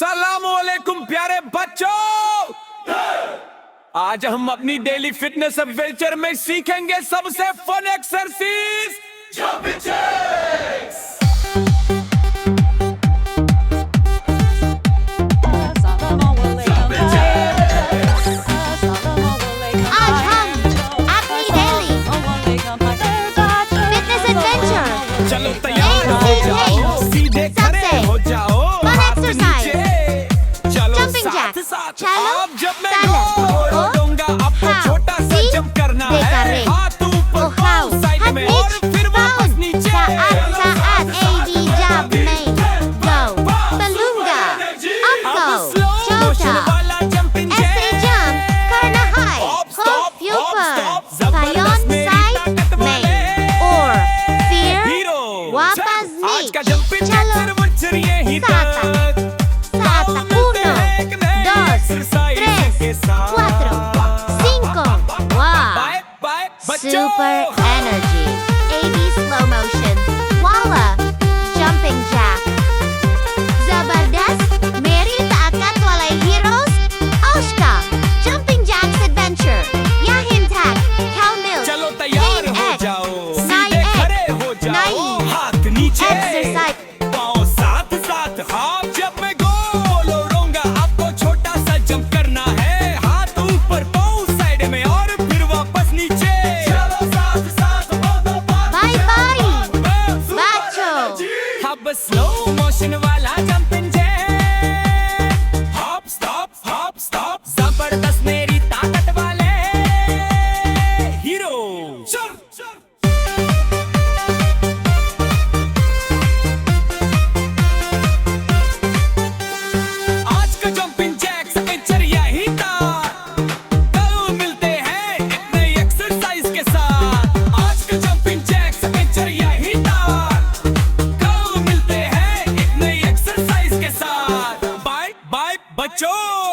अस्सलामुअलैकुम प्यारे बच्चों, आज हम अपनी डेली फिटनेस एडवेंचर में सीखेंगे सबसे फन एक्सरसाइज जंपिंग जैक्स। आज हम अपनी डेली फिटनेस एडवेंचर चलो तैयार हो जाओ, सीधे खड़े हो जाओ, हाथ नीचे, चलो Jumping साथ jacks। साथ। चलो, अब जब मैं चलो, गोल दूंगा आपको हाँ, छोटा सा सी, जंप करना देखा है, रे। हाथ ऊपर हाँ, साइड हाथ में नीचे, और फिर वापस down, नीचे। saat AB jump में go, beluga, अब up स्लो go, मोशन छोटा, वाला जंपिंग ऐसे जैक्स। jump करना है, Stop, हो ऊपर, stop, पायोन मेरी साइड ताकत में, वाले। और फिर हीरो वापस आज का नीचे, जंपिंग चलो, जैक्स मुझे यही सात, सात, uno, dos, tres, cuatro, cinco, wow. Bye bye बच्चों। Super energy. AB slow motion. Walla. Jumping jack. Zabardast. Meri takat walay heroes. Oshka. Jumping jacks adventure. Yahin tag. Cowmill. चलो तैयार हो Egg. जाओ, Nine सीधे egg. खड़े हो जाओ, Nine. हाथ नीचे, Exercise. पाँव साथ साथ, हाथ जब मैं गोल उड़ूंगा आपको छोटा सा जंप करना है, हाथ ऊपर पाँव साइड में और फिर वापस नीचे। चलो साथ साथ बोलो Bye bye. Bachoo. अब स्लो मोशन वाला जंपिंग जैक, हॉप स्टॉप जबरदस्त मेरी ताकत वाले हीरो। आज का जंपिंग जैक्स एडवेंचर यही था, कल मिलते हैं एक नई एक्सरसाइज के साथ। आज का जंपिंग जैक्स एडवेंचर यही था, कल मिलते हैं एक नई एक्सरसाइज के साथ। बाय बाय बच्चों।